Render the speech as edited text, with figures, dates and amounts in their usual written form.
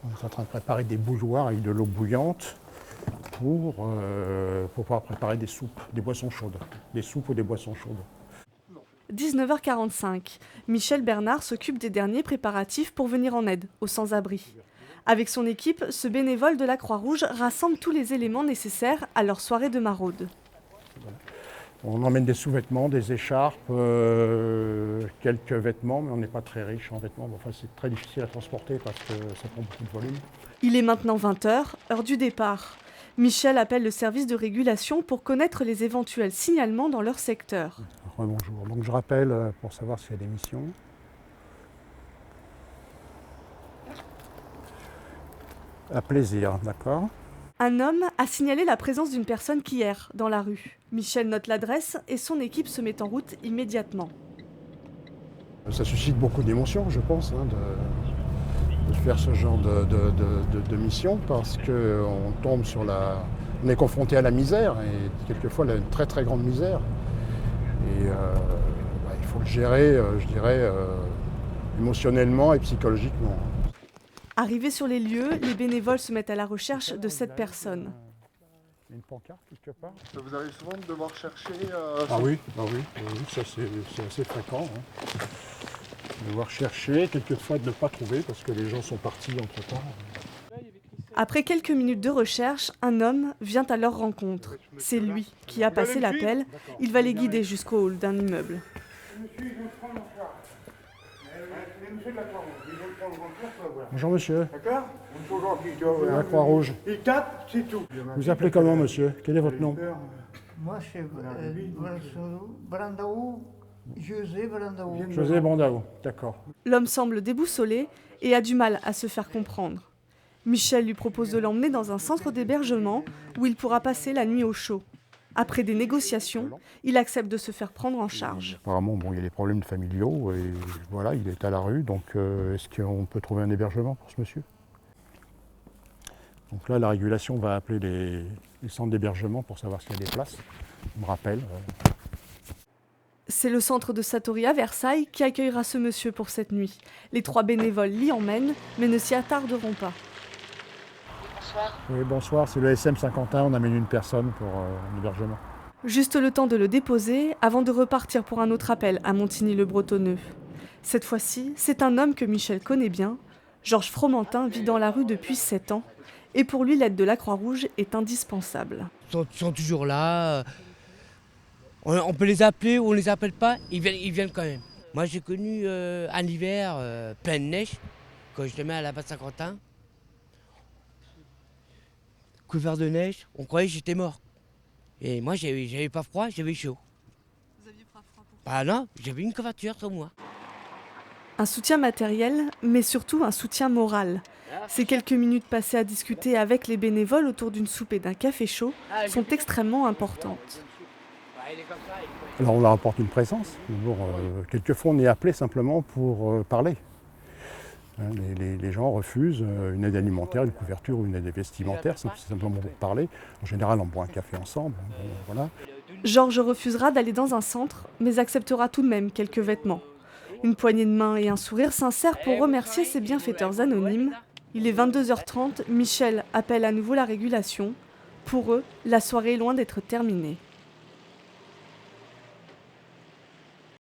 On est en train de préparer des bouilloires avec de l'eau bouillante pour pouvoir préparer des soupes, des boissons chaudes. Des soupes ou des boissons chaudes. 19h45. Michel Bernard s'occupe des derniers préparatifs pour venir en aide aux sans-abri. Avec son équipe, ce bénévole de la Croix-Rouge rassemble tous les éléments nécessaires à leur soirée de maraude. On emmène des sous-vêtements, des écharpes, quelques vêtements, mais on n'est pas très riche en vêtements. Enfin, c'est très difficile à transporter parce que ça prend beaucoup de volume. Il est maintenant 20h, heure du départ. Michel appelle le service de régulation pour connaître les éventuels signalements dans leur secteur. Bonjour. Donc je rappelle pour savoir s'il y a des missions. À plaisir, d'accord. Un homme a signalé la présence d'une personne qui erre dans la rue. Michel note l'adresse et son équipe se met en route immédiatement. Ça suscite beaucoup d'émotions, je pense, de faire ce genre de mission parce qu'on tombe sur la... On est confronté à la misère et quelquefois une très très grande misère. Et il faut le gérer, je dirais, émotionnellement et psychologiquement. Arrivés sur les lieux, les bénévoles se mettent à la recherche de cette personne. Il y a une pancarte quelque part. Ça vous arrive souvent de devoir chercher Oui, ça c'est assez fréquent. Devoir chercher, quelquefois de ne pas trouver parce que les gens sont partis entre-temps. Après quelques minutes de recherche, un homme vient à leur rencontre. C'est lui qui a passé l'appel. Il va les guider jusqu'au hall d'un immeuble. Bonjour monsieur, D'accord. la Croix-Rouge. Il tape, c'est tout. Vous appelez comment monsieur? Quel est votre nom? Moi, c'est Brandao, José Brandao. José Brandao, d'accord. L'homme semble déboussolé et a du mal à se faire comprendre. Michel lui propose de l'emmener dans un centre d'hébergement où il pourra passer la nuit au chaud. Après des négociations, il accepte de se faire prendre en charge. Apparemment, il y a des problèmes familiaux et voilà, il est à la rue, donc est-ce qu'on peut trouver un hébergement pour ce monsieur? Donc là, la régulation va appeler les centres d'hébergement pour savoir s'il y a des places. On me rappelle. C'est le centre de Satori à Versailles qui accueillera ce monsieur pour cette nuit. Les 3 bénévoles l'y emmènent, mais ne s'y attarderont pas. Bonsoir. Oui, bonsoir, c'est le SM Saint-Quentin, on amène une personne pour un hébergement. Juste le temps de le déposer avant de repartir pour un autre appel à Montigny-le-Bretonneux. Cette fois-ci, c'est un homme que Michel connaît bien. Georges Fromentin vit dans la rue depuis 7 ans. Et pour lui, l'aide de la Croix-Rouge est indispensable. Ils sont toujours là. On peut les appeler ou on les appelle pas, ils viennent quand même. Moi j'ai connu un hiver plein de neige, quand je mets à la base Saint-Quentin. Couvert de neige, on croyait que j'étais mort. Et moi j'avais pas froid, j'avais chaud. Vous aviez pas froid pour... Bah non, j'avais une couverture sur moi. Un soutien matériel, mais surtout un soutien moral. Ces quelques minutes passées à discuter avec les bénévoles autour d'une soupe et d'un café chaud sont extrêmement importantes. Alors on leur apporte une présence. Bon, quelquefois on est appelé simplement pour parler. Les gens refusent une aide alimentaire, une couverture ou une aide vestimentaire, c'est simplement pour parler. En général, on boit un café ensemble. Voilà. Georges refusera d'aller dans un centre, mais acceptera tout de même quelques vêtements. Une poignée de main et un sourire sincère pour remercier ses bienfaiteurs anonymes. Il est 22h30, Michel appelle à nouveau la régulation. Pour eux, la soirée est loin d'être terminée.